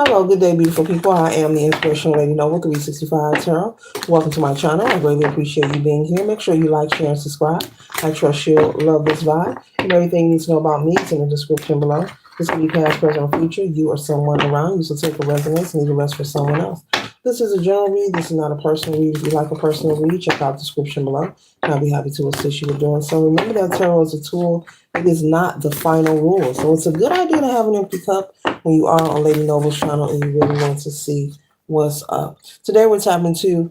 Hello, good day, beautiful people. I am the Inspirational Lady Noble 365 Tarot. Welcome to my channel. I greatly appreciate you being here. Make sure you like, share, and subscribe. I trust you'll love this vibe. And everything you need to know about me is in the description below. This can be past, present, or future. You or someone around you. So take a resonance and leave the rest for someone else. This is a general read. This is not a personal read. If you like a personal read, check out the description below. And I'll be happy to assist you with doing so. Remember that tarot is a tool. It is not the final rule. So it's a good idea to have an empty cup when you are on Lady Noble's channel and you really want to see what's up. Today we're tapping to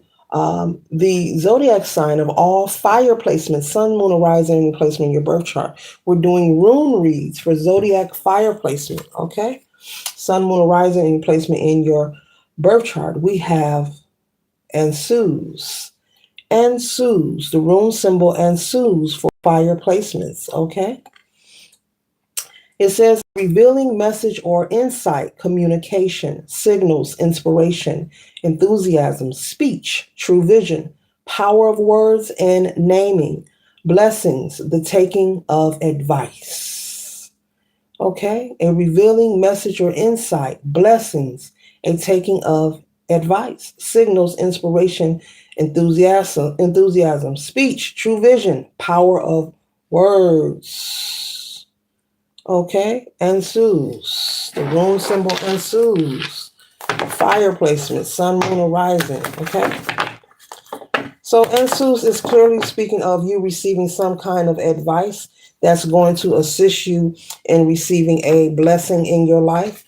the zodiac sign of all fire placements, sun, moon, or rising, and placement in your birth chart. We're doing rune reads for zodiac fire placement, okay? Sun, moon, or rising, and placement in your birth chart. We have Ansuz, the rune symbol Ansuz for fire placements, okay? It says revealing message or insight, communication, signals, inspiration, enthusiasm, speech, true vision, power of words and naming, blessings, the taking of advice. Okay, a revealing message or insight, blessings, a taking of advice, signals, inspiration, enthusiasm, speech, true vision, power of words. Okay, Ansuz, the rune symbol Ansuz, fire placement, sun, moon, or rising. Okay, so Ansuz is clearly speaking of you receiving some kind of advice that's going to assist you in receiving a blessing in your life.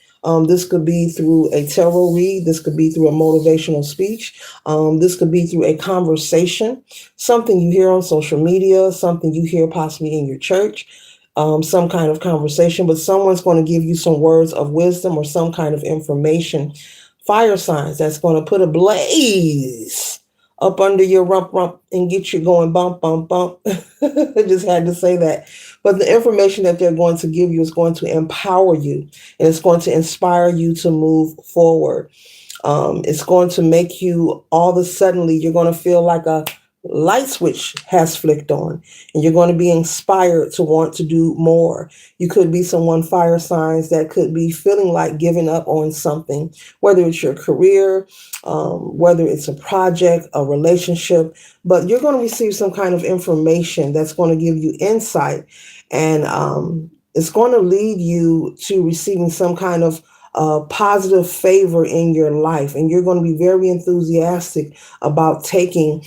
This could be through a tarot read. This could be through a motivational speech. This could be through a conversation, something you hear on social media, something you hear possibly in your church. Some kind of conversation, but someone's going to give you some words of wisdom or some kind of information. Fire signs that's going to put a blaze up under your rump and get you going bump, bump, bump. I just had to say that. But the information that they're going to give you is going to empower you and it's going to inspire you to move forward. It's going to make you all of a suddenly, you're going to feel like a light switch has flicked on and you're going to be inspired to want to do more. You could be someone fire signs that could be feeling like giving up on something, whether it's your career, whether it's a project, a relationship, but you're going to receive some kind of information that's going to give you insight and it's going to lead you to receiving some kind of positive favor in your life, and you're going to be very enthusiastic about taking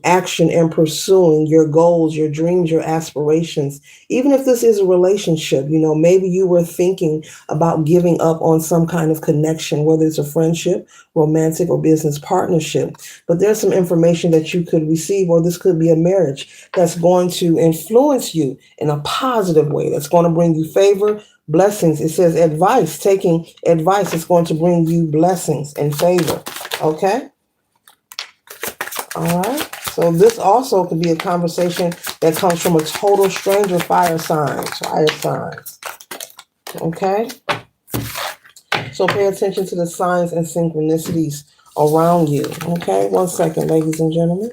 action and pursuing your goals, your dreams, your aspirations. Even if this is a relationship, maybe you were thinking about giving up on some kind of connection, whether it's a friendship, romantic, or business partnership. But there's some information that you could receive, or this could be a marriage that's going to influence you in a positive way, that's going to bring you favor, blessings. It says advice, taking advice is going to bring you blessings and favor. Okay. All right. So this also could be a conversation that comes from a total stranger, fire signs. Okay. So pay attention to the signs and synchronicities around you. Okay. 1 second, ladies and gentlemen.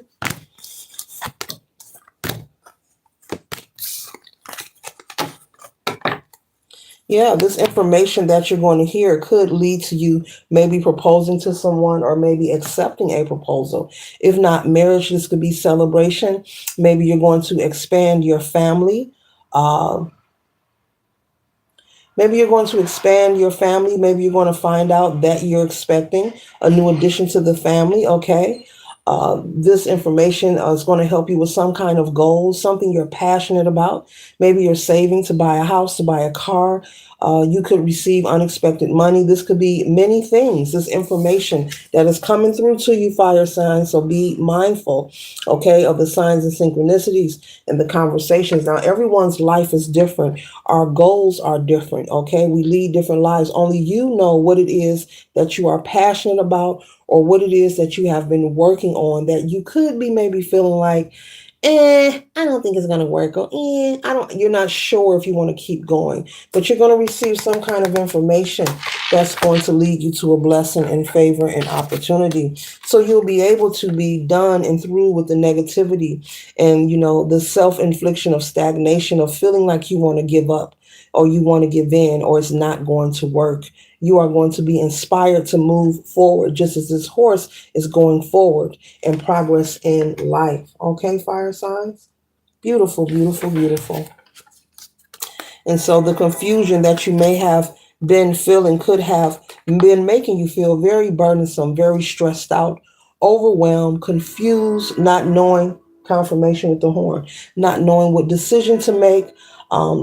Yeah, this information that you're going to hear could lead to you maybe proposing to someone or maybe accepting a proposal. If not marriage, this could be celebration. Maybe you're going to expand your family. Maybe you're going to expand your family. Maybe you're going to find out that you're expecting a new addition to the family. Okay. This information is going to help you with some kind of goal, something you're passionate about. Maybe you're saving to buy a house, to buy a car. You could receive unexpected money. This could be many things, this information that is coming through to you, fire signs. So be mindful, okay, of the signs and synchronicities and the conversations. Now, everyone's life is different. Our goals are different, okay? We lead different lives. Only you know what it is that you are passionate about or what it is that you have been working on that you could be maybe feeling like, I don't think it's going to work. Or, you're not sure if you want to keep going, but you're going to receive some kind of information that's going to lead you to a blessing and favor and opportunity. So you'll be able to be done and through with the negativity and, the self-infliction of stagnation, of feeling like you want to give up or you want to give in or it's not going to work You are going to be inspired to move forward, just as this horse is going forward in progress in life. Okay, fire signs? Beautiful, beautiful, beautiful. And so the confusion that you may have been feeling could have been making you feel very burdensome, very stressed out, overwhelmed, confused, not knowing, confirmation with the horn, not knowing what decision to make,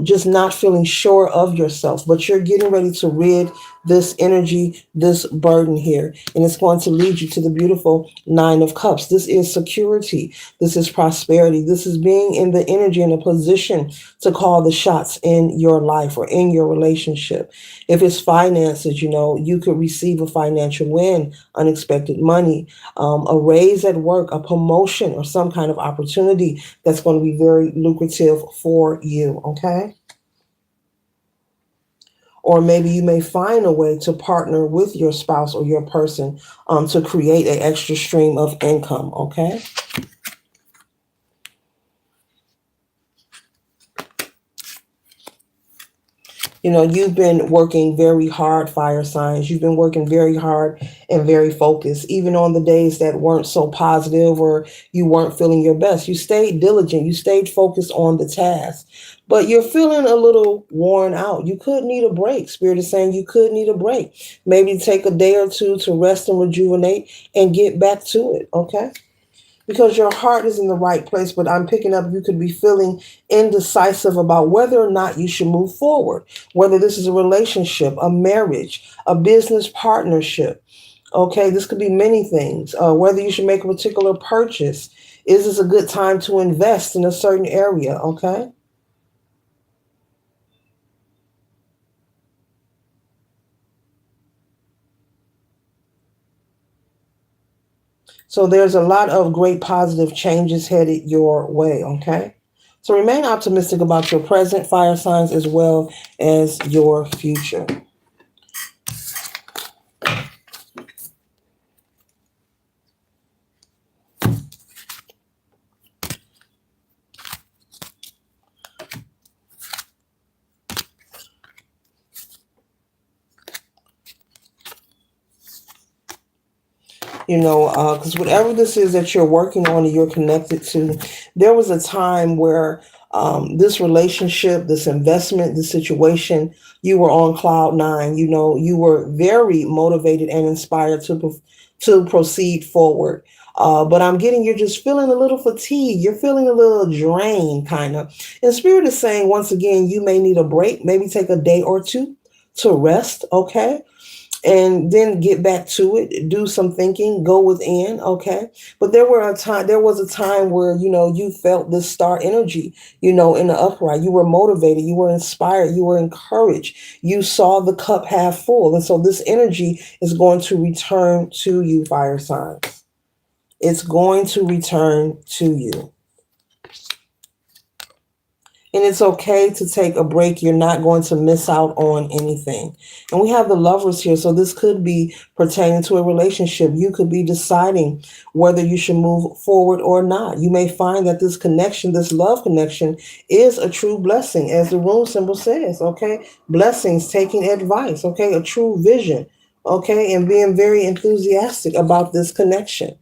just not feeling sure of yourself. But you're getting ready to rid this energy, this burden here. And it's going to lead you to the beautiful Nine of Cups. This is security. This is prosperity. This is being in the energy, in a position to call the shots in your life or in your relationship. If it's finances, you could receive a financial win, unexpected money, a raise at work, a promotion, or some kind of opportunity that's going to be very lucrative for you, okay? Or maybe you may find a way to partner with your spouse or your person to create an extra stream of income, okay? You've been working very hard, fire signs. You've been working very hard and very focused, even on the days that weren't so positive or you weren't feeling your best. You stayed diligent. You stayed focused on the task, but you're feeling a little worn out. You could need a break. Spirit is saying you could need a break. Maybe take a day or two to rest and rejuvenate and get back to it, okay? Because your heart is in the right place, but I'm picking up you could be feeling indecisive about whether or not you should move forward, whether this is a relationship, a marriage, a business partnership. Okay, this could be many things. Whether you should make a particular purchase. Is this a good time to invest in a certain area? Okay. So there's a lot of great positive changes headed your way, okay? So remain optimistic about your present, fire signs, as well as your future. Because whatever this is that you're working on and you're connected to, there was a time where this relationship, this investment, this situation, you were on cloud nine. You were very motivated and inspired to proceed forward. But I'm getting you're just feeling a little fatigued. You're feeling a little drained, kind of. And Spirit is saying, once again, you may need a break, maybe take a day or two to rest, okay? And then get back to it, do some thinking, go within, okay? But there was a time where, you felt this star energy, in the upright. You were motivated, you were inspired, you were encouraged. You saw the cup half full. And so this energy is going to return to you, fire signs. It's going to return to you. And it's okay to take a break. You're not going to miss out on anything. And we have the lovers here. So this could be pertaining to a relationship. You could be deciding whether you should move forward or not. You may find that this connection, this love connection, is a true blessing, as the rune symbol says, okay? Blessings, taking advice, okay? A true vision, okay? And being very enthusiastic about this connection.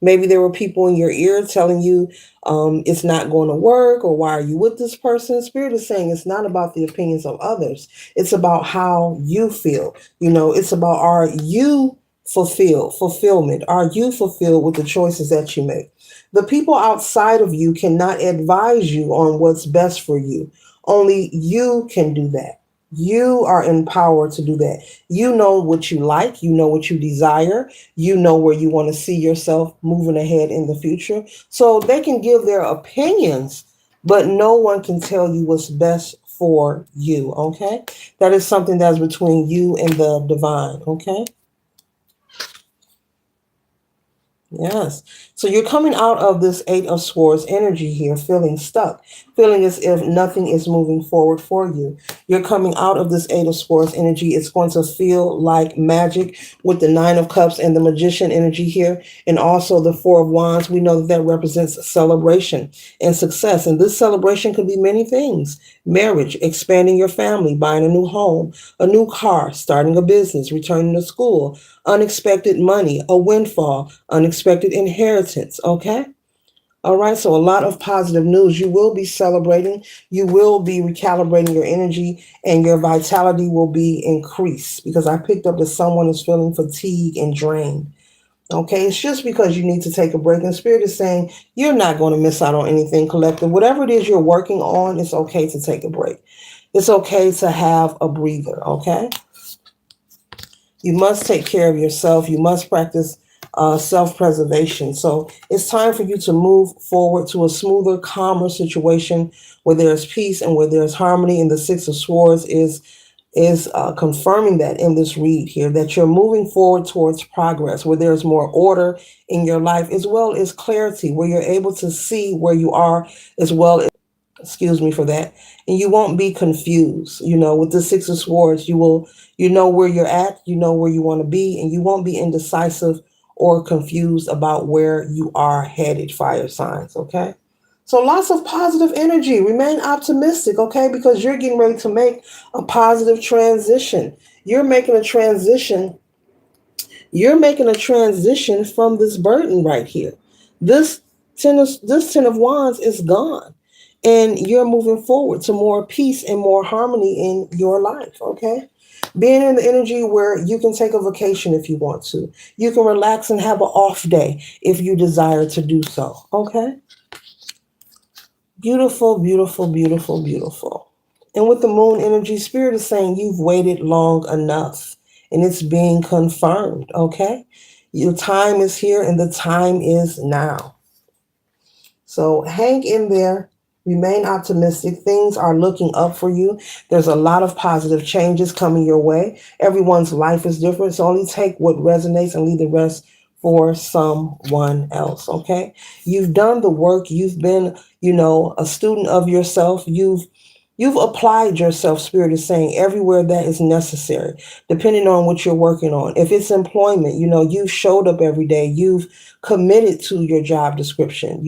Maybe there were people in your ear telling you it's not going to work, or why are you with this person? Spirit is saying it's not about the opinions of others. It's about how you feel. It's about, are you fulfillment? Are you fulfilled with the choices that you make? The people outside of you cannot advise you on what's best for you. Only you can do that. You are empowered to do that. You know what you like. You know what you desire. You know where you want to see yourself moving ahead in the future. So they can give their opinions, but no one can tell you what's best for you. Okay. That is something that's between you and the divine. Okay. Yes. So you're coming out of this Eight of Swords energy here, feeling stuck, feeling as if nothing is moving forward for you. You're coming out of this Eight of Swords energy. It's going to feel like magic with the Nine of Cups and the Magician energy here, and also the Four of Wands. We know that that represents celebration and success. And this celebration could be many things: marriage, expanding your family, buying a new home, a new car, starting a business, returning to school, unexpected money, a windfall, unexpected inheritance. Okay. All right. So, a lot of positive news. You will be celebrating, you will be recalibrating your energy, and your vitality will be increased because I picked up that someone is feeling fatigue and drained. Okay. It's just because you need to take a break. And Spirit is saying you're not going to miss out on anything collective. Whatever it is you're working on, it's okay to take a break. It's okay to have a breather. Okay. You must take care of yourself. You must practice self preservation. So it's time for you to move forward to a smoother, calmer situation where there's peace and where there's harmony. And the Six of Swords is confirming that in this read here, that you're moving forward towards progress, where there's more order in your life, as well as clarity, where you're able to see where you are, as well as, excuse me for that, and you won't be confused. With the Six of Swords, you know where you're at, you know where you want to be, and you won't be indecisive or confused about where you are headed, fire signs. Okay. So lots of positive energy. Remain optimistic, okay? Because you're getting ready to make a positive transition. You're making a transition. You're making a transition from this burden right here. This ten of wands is gone, and you're moving forward to more peace and more harmony in your life. Okay. Being in the energy where you can take a vacation if you want to. You can relax and have an off day if you desire to do so. Okay. Beautiful, beautiful, beautiful, beautiful. And with the moon energy, Spirit is saying you've waited long enough and it's being confirmed. Okay. Your time is here and the time is now. So hang in there. Remain optimistic. Things are looking up for you. There's a lot of positive changes coming your way. Everyone's life is different. So only take what resonates and leave the rest for someone else. Okay. You've done the work. You've been, a student of yourself. You've applied yourself, Spirit is saying, everywhere that is necessary, depending on what you're working on. If it's employment, you showed up every day. You've committed to your job description.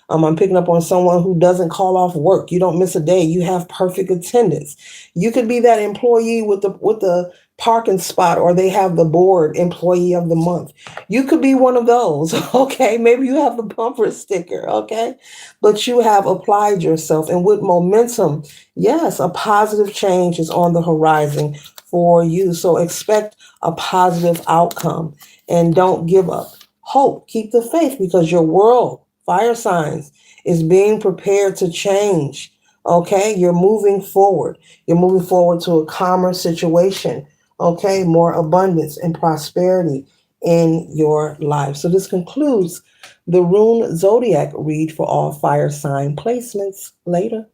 I'm picking up on someone who doesn't call off work. You don't miss a day. You have perfect attendance. You could be that employee with the parking spot, or they have the board employee of the month. You could be one of those. Okay. Maybe you have the bumper sticker. Okay. But you have applied yourself, and with momentum, yes, a positive change is on the horizon for you. So expect a positive outcome and don't give up. Hope, keep the faith, because your world, fire signs, is being prepared to change. Okay, you're moving forward. You're moving forward to a calmer situation. Okay, more abundance and prosperity in your life. So this concludes the Rune Zodiac read for all fire sign placements. Later.